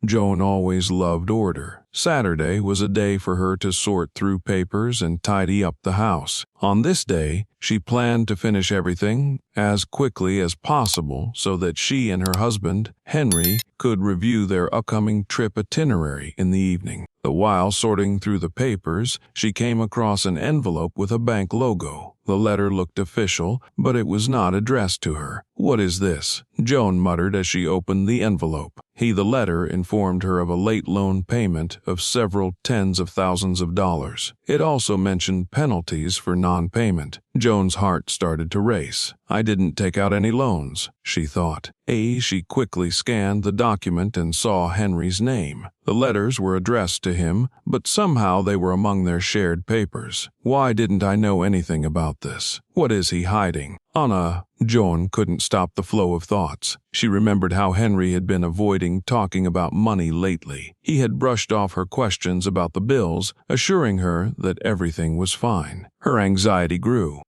Joan always loved order. Saturday was a day for her to sort through papers and tidy up the house. On this day, she planned to finish everything as quickly as possible so that she and her husband, Henry, could review their upcoming trip itinerary in the evening. While sorting through the papers, she came across an envelope with a bank logo. The letter looked official, but it was not addressed to her. "What is this?" Joan muttered as she opened the envelope. The letter informed her of a late loan payment of several tens of thousands of dollars. It also mentioned penalties for non-payment. Joan's heart started to race. "I didn't take out any loans," she thought. She quickly scanned the document and saw Henry's name. The letters were addressed to him, but somehow they were among their shared papers. Why didn't I know anything about this? What is he hiding? Joan couldn't stop the flow of thoughts. She remembered how Henry had been avoiding talking about money lately. He had brushed off her questions about the bills, assuring her that everything was fine. Her anxiety grew.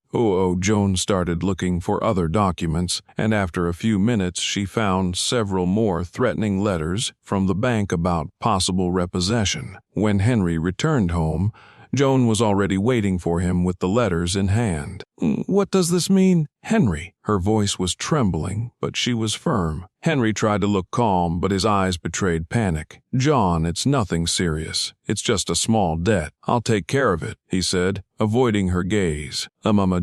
Joan started looking for other documents, and after a few minutes she found several more threatening letters from the bank about possible repossession. When Henry returned home, Joan was already waiting for him with the letters in hand. "What does this mean, Henry?" Her voice was trembling, but she was firm. Henry tried to look calm, but his eyes betrayed panic. "John, it's nothing serious. It's just a small debt. I'll take care of it," he said, avoiding her gaze.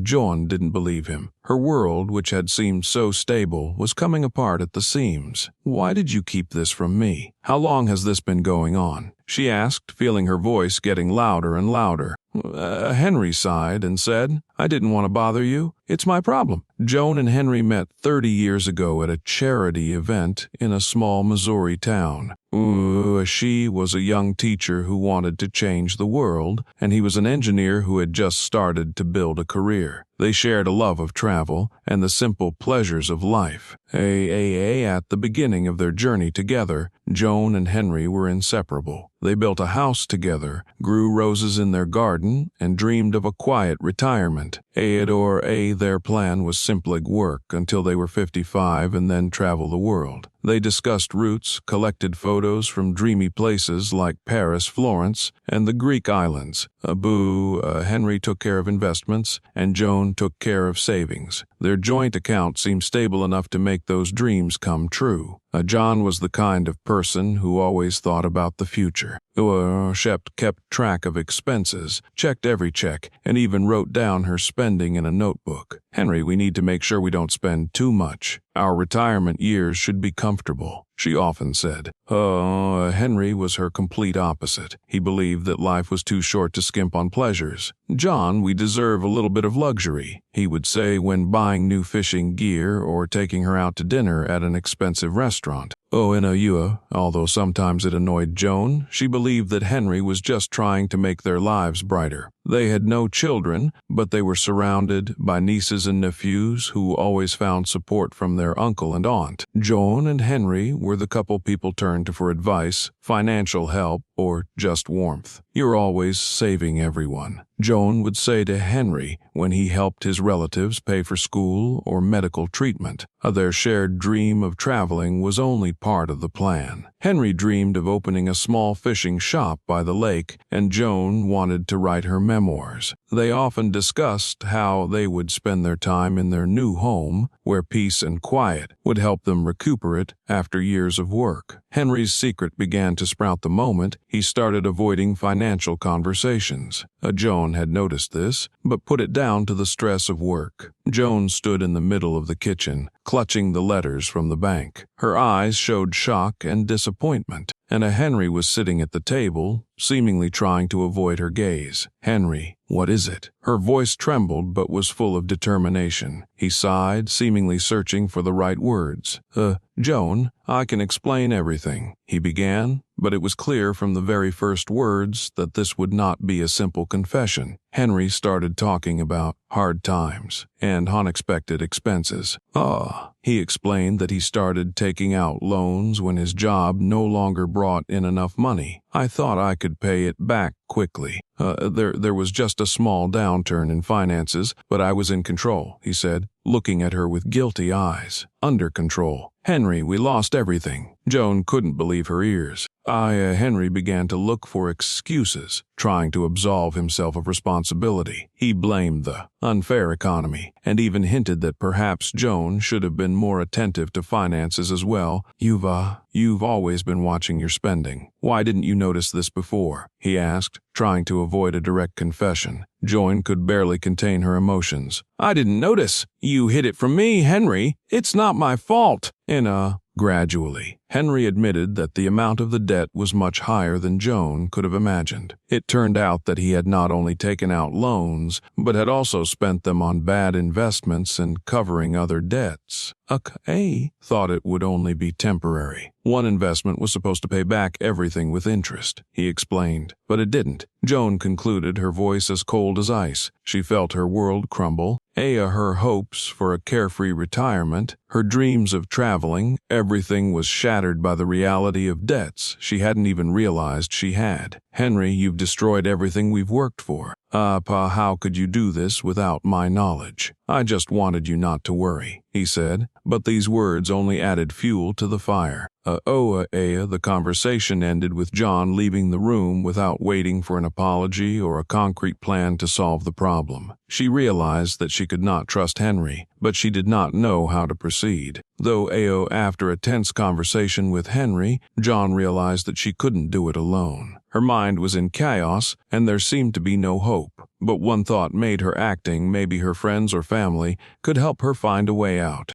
Joan didn't believe him. Her world, which had seemed so stable, was coming apart at the seams. "Why did you keep this from me? How long has this been going on?" she asked, feeling her voice getting louder and louder. Henry sighed and said, "I didn't want to bother you. It's my problem." Joan and Henry met 30 years ago at a charity event in a small Missouri town. She was a young teacher who wanted to change the world, and he was an engineer who had just started to build a career. They shared a love of travel and the simple pleasures of life. At the beginning of their journey together, Joan and Henry were inseparable. They built a house together, grew roses in their garden, and dreamed of a quiet retirement. Their plan was simply work until they were 55 and then travel the world. They discussed routes, collected photos from dreamy places like Paris, Florence, and the Greek islands. Henry took care of investments, and Joan took care of savings. Their joint account seemed stable enough to make those dreams come true. John was the kind of person who always thought about the future. Shep kept track of expenses, checked every check, and even wrote down her spending in a notebook. "Henry, we need to make sure we don't spend too much. Our retirement years should be comfortable," she often said. Henry was her complete opposite. He believed that life was too short to skimp on pleasures. "John, we deserve a little bit of luxury," he would say when buying new fishing gear or taking her out to dinner at an expensive restaurant. Although sometimes it annoyed Joan, she believed that Henry was just trying to make their lives brighter. They had no children, but they were surrounded by nieces and nephews who always found support from their uncle and aunt. Joan and Henry were the couple people turned to for advice, financial help, or just warmth. "You're always saving everyone," Joan would say to Henry when he helped his relatives pay for school or medical treatment. Their shared dream of traveling was only part of the plan. Henry dreamed of opening a small fishing shop by the lake, and Joan wanted to write her memoirs. They often discussed how they would spend their time in their new home, where peace and quiet would help them recuperate after years of work. Henry's secret began to sprout the moment he started avoiding financial conversations. Joan had noticed this, but put it down to the stress of work. Joan stood in the middle of the kitchen, clutching the letters from the bank. Her eyes showed shock and disappointment, and Henry was sitting at the table, seemingly trying to avoid her gaze. "Henry, what is it?" Her voice trembled but was full of determination. He sighed, seemingly searching for the right words. Joan, I can explain everything," he began, but it was clear from the very first words that this would not be a simple confession. Henry started talking about hard times and unexpected expenses. He explained that he started taking out loans when his job no longer brought in enough money. "I thought I could pay it back quickly. There was just a small downturn in finances, but I was in control," he said. looking at her with guilty eyes. Under control. Henry, we lost everything. Joan couldn't believe her ears. Henry began to look for excuses, trying to absolve himself of responsibility. He blamed the unfair economy, and even hinted that perhaps Joan should have been more attentive to finances as well. You've always been watching your spending. Why didn't you notice this before? He asked, trying to avoid a direct confession. Joan could barely contain her emotions. I didn't notice. You hid it from me, Henry. It's not my fault. Gradually, Henry admitted that the amount of the debt was much higher than Joan could have imagined. It turned out that he had not only taken out loans, but had also spent them on bad investments and covering other debts. Thought it would only be temporary. One investment was supposed to pay back everything with interest, he explained, but it didn't. Joan concluded, her voice as cold as ice. She felt her world crumble. Her hopes for a carefree retirement, her dreams of traveling, everything was shattered by the reality of debts she hadn't even realized she had. Henry, you've destroyed everything we've worked for. Pa, how could you do this without my knowledge? I just wanted you not to worry, he said, but these words only added fuel to the fire. The conversation ended with John leaving the room without waiting for an apology or a concrete plan to solve the problem. She realized that she could not trust Henry, but she did not know how to proceed. Though after a tense conversation with Henry, John realized that she couldn't do it alone. Her mind was in chaos, and there seemed to be no hope. But one thought made her acting. Maybe her friends or family could help her find a way out.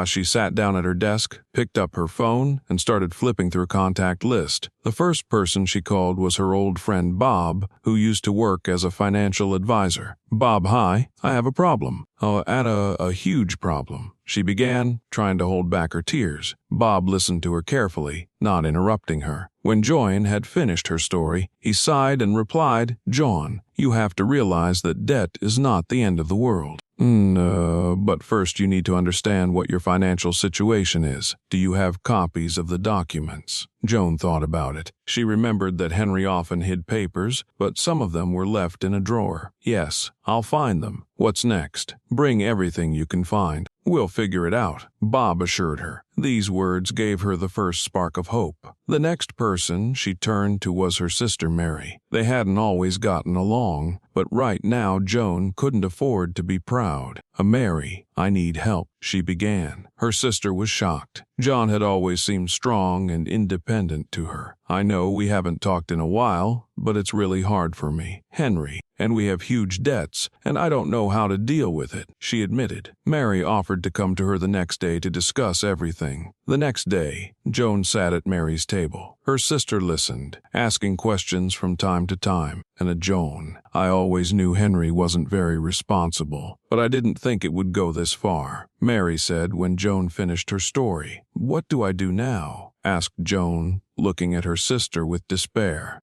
She sat down at her desk, picked up her phone, and started flipping through a contact list. The first person she called was her old friend Bob, who used to work as a financial advisor. Bob, hi, I have a problem. A huge problem. She began, trying to hold back her tears. Bob listened to her carefully, not interrupting her. When Joan had finished her story, he sighed and replied, Joan, you have to realize that debt is not the end of the world. But first you need to understand what your financial situation is. Do you have copies of the documents? Joan thought about it. She remembered that Henry often hid papers, but some of them were left in a drawer. Yes, I'll find them. What's next? Bring everything you can find. We'll figure it out, Bob assured her. These words gave her the first spark of hope. The next person she turned to was her sister Mary. They hadn't always gotten along, but right now Joan couldn't afford to be proud. Mary, I need help, she began. Her sister was shocked. John had always seemed strong and independent to her. I know we haven't talked in a while, but it's really hard for me, Henry, and we have huge debts, and I don't know how to deal with it, she admitted. Mary offered to come to her the next day to discuss everything. The next day, Joan sat at Mary's table. Her sister listened, asking questions from time to time. And Joan, I always knew Henry wasn't very responsible, but I didn't think it would go this far, Mary said when Joan finished her story. What do I do now? Asked Joan, looking at her sister with despair.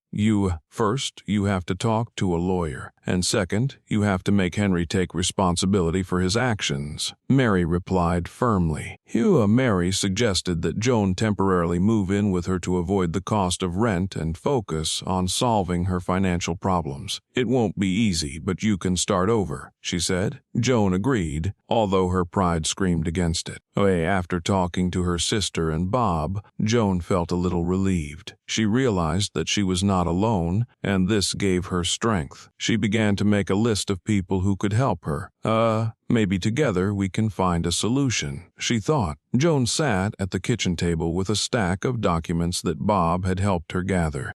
First, you have to talk to a lawyer, and second, you have to make Henry take responsibility for his actions, Mary replied firmly. Mary suggested that Joan temporarily move in with her to avoid the cost of rent and focus on solving her financial problems. It won't be easy, but you can start over, she said. Joan agreed, although her pride screamed against it. After talking to her sister and Bob, Joan felt a little relieved. She realized that she was not alone, and this gave her strength. She began to make a list of people who could help her. Maybe together we can find a solution, she thought. Joan sat at the kitchen table with a stack of documents that Bob had helped her gather.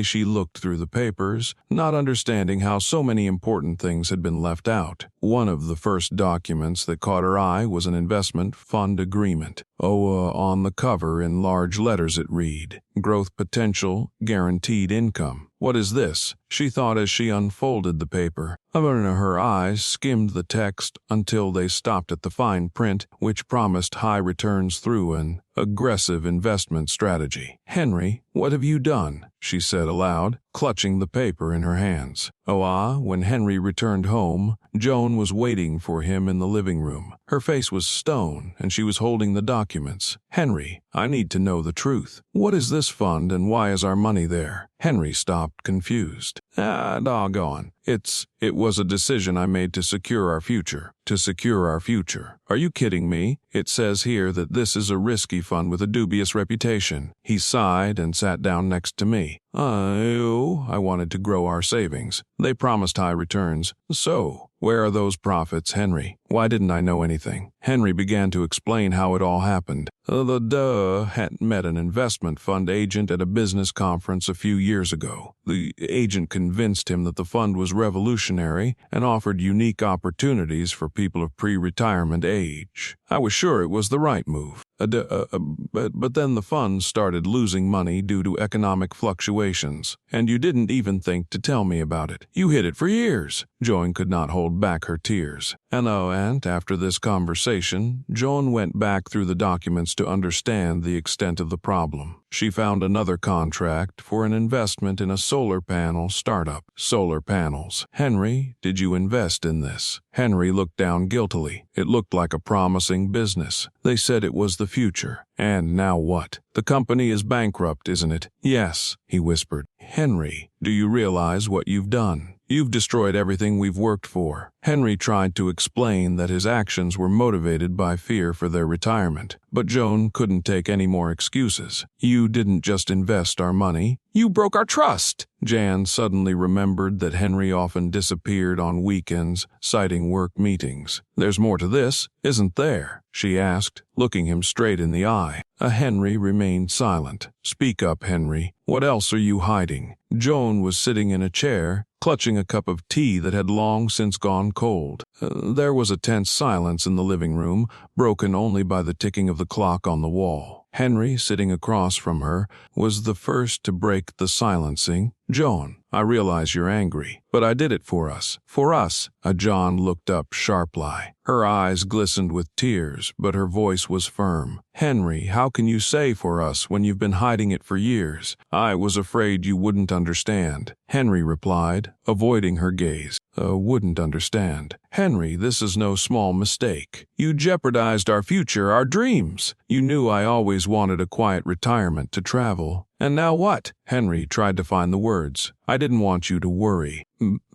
She looked through the papers, not understanding how so many important things had been left out. One of the first documents that caught her eye was an investment fund agreement. On the cover in large letters it read, Growth Potential, Guaranteed Income. What is this? She thought as she unfolded the paper. Her eyes skimmed the text until they stopped at the fine print, which promised high returns through an aggressive investment strategy. Henry, what have you done? She said aloud, clutching the paper in her hands. When Henry returned home, Joan was waiting for him in the living room. Her face was stone, and she was holding the documents. Henry, I need to know the truth. What is this fund, and why is our money there? Henry stopped, confused. Doggone. It was a decision I made to secure our future. To secure our future. Are you kidding me? It says here that this is a risky fund with a dubious reputation. He sighed and sat down next to me. I wanted to grow our savings. They promised high returns. So, where are those profits, Henry? Why didn't I know anything? Henry began to explain how it all happened. Had met an investment fund agent at a business conference a few years ago. The agent convinced him that the fund was revolutionary and offered unique opportunities for people of pre-retirement age. I was sure it was the right move. But then the fund started losing money due to economic fluctuations, and you didn't even think to tell me about it. You hid it for years. Joan could not hold back her tears. And after this conversation, Joan went back through the documents to understand the extent of the problem. She found another contract for an investment in a solar panel startup. Solar panels. Henry, did you invest in this? Henry looked down guiltily. It looked like a promising business. They said it was the future. And now what? The company is bankrupt, isn't it? Yes, he whispered. Henry, do you realize what you've done? You've destroyed everything we've worked for. Henry tried to explain that his actions were motivated by fear for their retirement, but Joan couldn't take any more excuses. You didn't just invest our money. You broke our trust. Jan suddenly remembered that Henry often disappeared on weekends, citing work meetings. There's more to this, isn't there? She asked, looking him straight in the eye. Henry remained silent. Speak up, Henry. What else are you hiding? Joan was sitting in a chair, clutching a cup of tea that had long since gone cold. There was a tense silence in the living room, broken only by the ticking of the clock on the wall. Henry, sitting across from her, was the first to break the silencing. Joan, I realize you're angry, but I did it for us. For us. Joan looked up sharply. Her eyes glistened with tears, but her voice was firm. Henry, how can you say for us when you've been hiding it for years? I was afraid you wouldn't understand. Henry replied, avoiding her gaze. Wouldn't understand. Henry, this is no small mistake. You jeopardized our future, our dreams. You knew I always wanted a quiet retirement to travel. And now what? Henry tried to find the words. I didn't want you to worry.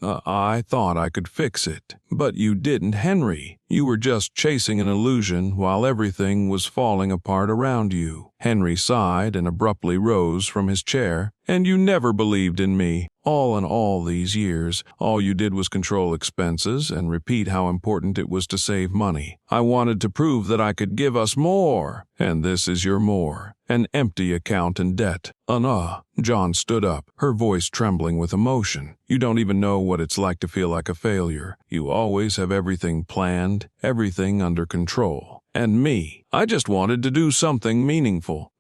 I thought I could fix it. But you didn't, Henry. You were just chasing an illusion while everything was falling apart around you. Henry sighed and abruptly rose from his chair. And you never believed in me. All in all these years, all you did was control expenses and repeat how important it was to save money. I wanted to prove that I could give us more. And this is your more. An empty account and debt. Joan stood up, her voice trembling with emotion. You don't even know what it's like to feel like a failure. You always have everything planned, everything under control. And me, I just wanted to do something meaningful.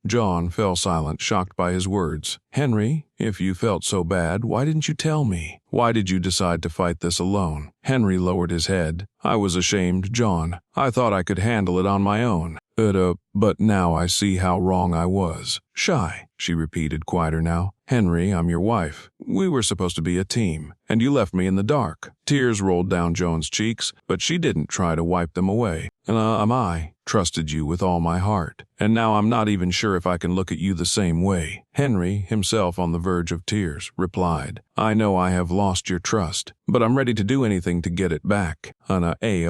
Joan fell silent, shocked by his words. Henry, if you felt so bad, why didn't you tell me? Why did you decide to fight this alone? Henry lowered his head. I was ashamed, Joan. I thought I could handle it on my own. But now I see how wrong I was. Shy, she repeated, quieter now. Henry, I'm your wife. We were supposed to be a team, and you left me in the dark. Tears rolled down Joan's cheeks, but she didn't try to wipe them away. I trusted you with all my heart, and now I'm not even sure if I can look at you the same way. Henry, himself on the verge of tears, replied, I know I have lost your trust, but I'm ready to do anything to get it back.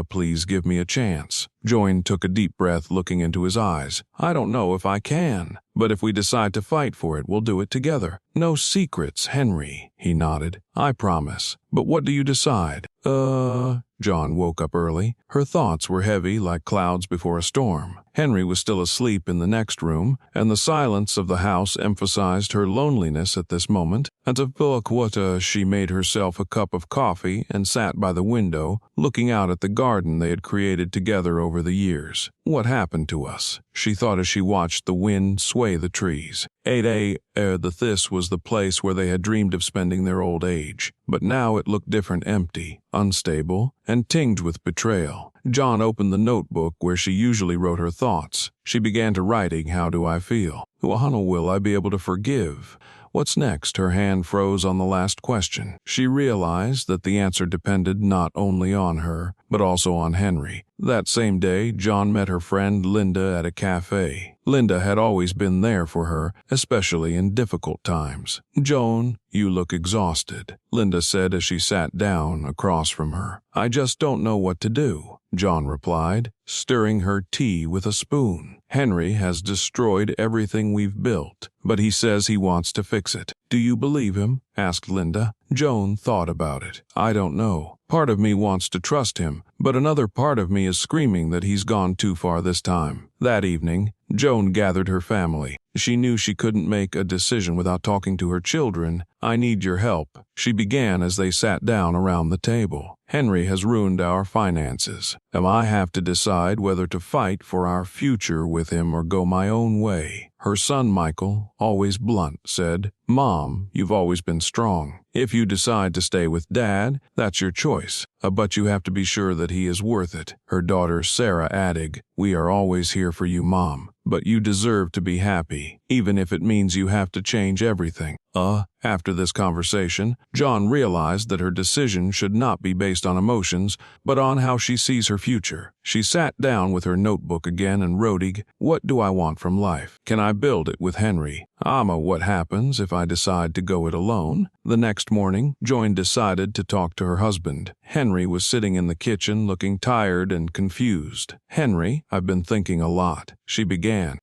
Please give me a chance. Joan took a deep breath, looking into his eyes. I don't know if I can, but if we decide to fight for it, we'll do it together. No secrets, Henry, he nodded. I promise. But what do you decide? Joan woke up early. Her thoughts were heavy like clouds before a storm. Henry was still asleep in the next room, and the silence of the house emphasized her loneliness at this moment. She made herself a cup of coffee and sat by the window, looking out at the garden they had created together over the years. What happened to us? She thought as she watched the wind sway the trees. This was the place where they had dreamed of spending their old age. But now it looked different, empty, unstable, and tinged with betrayal. Joan opened the notebook where she usually wrote her thoughts. She began to writing, how do I feel? Will I be able to forgive? What's next? Her hand froze on the last question. She realized that the answer depended not only on her, but also on Henry. That same day, Joan met her friend Linda at a cafe. Linda had always been there for her, especially in difficult times. "Joan, you look exhausted," Linda said as she sat down across from her. "I just don't know what to do," Joan replied, stirring her tea with a spoon. "Henry has destroyed everything we've built, but he says he wants to fix it." "Do you believe him?" asked Linda. Joan thought about it. "I don't know. Part of me wants to trust him, but another part of me is screaming that he's gone too far this time." That evening, Joan gathered her family. She knew she couldn't make a decision without talking to her children. "I need your help," she began as they sat down around the table. "Henry has ruined our finances, and I have to decide whether to fight for our future with him or go my own way." Her son Michael, always blunt, said, "Mom, you've always been strong. If you decide to stay with Dad, that's your choice, but you have to be sure that he is worth it." Her daughter Sarah added, "We are always here for you, Mom, but you deserve to be happy, even if it means you have to change everything." After this conversation, Joan realized that her decision should not be based on emotions, but on how she sees her future. She sat down with her notebook again and wrote, "What do I want from life? Can I build it with Henry? What happens if I decide to go it alone?" The next morning, Joan decided to talk to her husband. Henry was sitting in the kitchen looking tired and confused. "Henry, I've been thinking a lot," she began.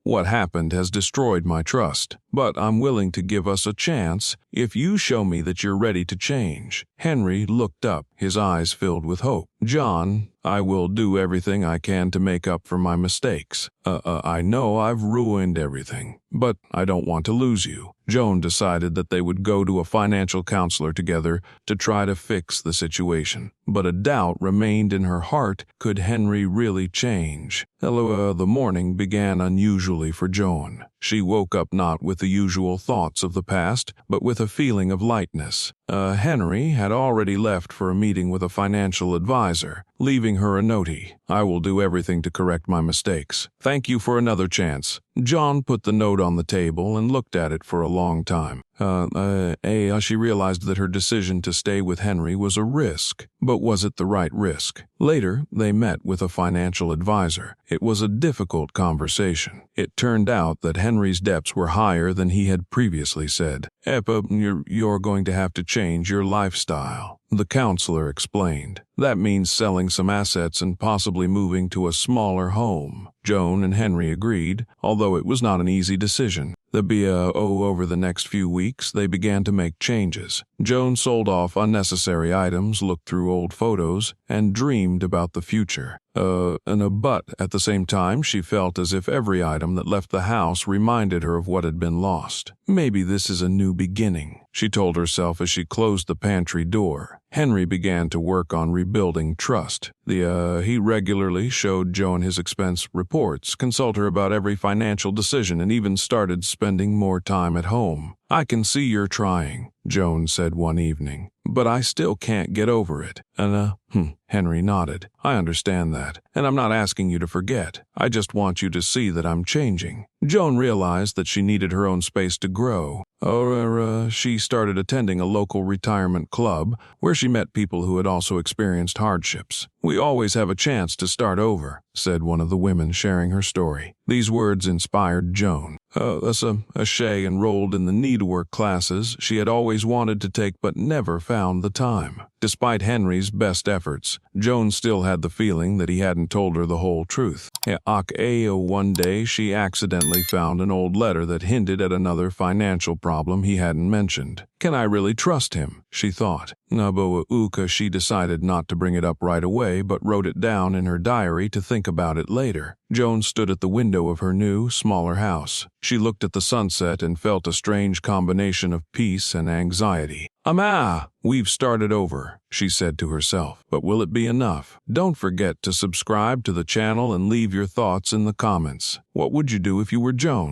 What happened has destroyed my trust, but I'm willing to give us a chance if you show me that you're ready to change." Henry looked up, his eyes filled with hope. "John, I will do everything I can to make up for my mistakes. I know I've ruined everything, but I don't want to lose you." Joan decided that they would go to a financial counselor together to try to fix the situation. But a doubt remained in her heart. Could Henry really change? The morning began unusually for Joan. She woke up not with the usual thoughts of the past, but with a feeling of lightness. Henry had already left for a meeting with a financial advisor, leaving her a note. "I will do everything to correct my mistakes. Thank you for another chance." Joan put the note on the table and looked at it for a long time. She realized that her decision to stay with Henry was a risk, but was it the right risk? Later, they met with a financial advisor. It was a difficult conversation. It turned out that Henry's debts were higher than he had previously said. You're going to have to change your lifestyle," the counselor explained. "That means selling some assets and possibly moving to a smaller home." Joan and Henry agreed, although it was not an easy decision. Over the next few weeks, they began to make changes. Joan sold off unnecessary items, looked through old photos, and dreamed about the future. But at the same time, she felt as if every item that left the house reminded her of what had been lost. "Maybe this is a new beginning," she told herself as she closed the pantry door. Henry began to work on rebuilding trust. He regularly showed Joan his expense reports, consulted her about every financial decision, and even started spending more time at home. "I can see you're trying," Joan said one evening, "but I still can't get over it." Henry nodded. "I understand that, and I'm not asking you to forget. I just want you to see that I'm changing." Joan realized that she needed her own space to grow. She started attending a local retirement club where she met people who had also experienced hardships. "We always have a chance to start over," said one of the women sharing her story. These words inspired Joan. She enrolled in the needlework classes she had always wanted to take but never found the time. Despite Henry's best efforts, Joan still had the feeling that he hadn't told her the whole truth. One day she accidentally found an old letter that hinted at another financial problem he hadn't mentioned. "Can I really trust him?" she thought. She decided not to bring it up right away, but wrote it down in her diary to think about it later. Joan stood at the window of her new, smaller house. She looked at the sunset and felt a strange combination of peace and anxiety. We've started over," she said to herself. "But will it be enough?" Don't forget to subscribe to the channel and leave your thoughts in the comments. What would you do if you were Joan?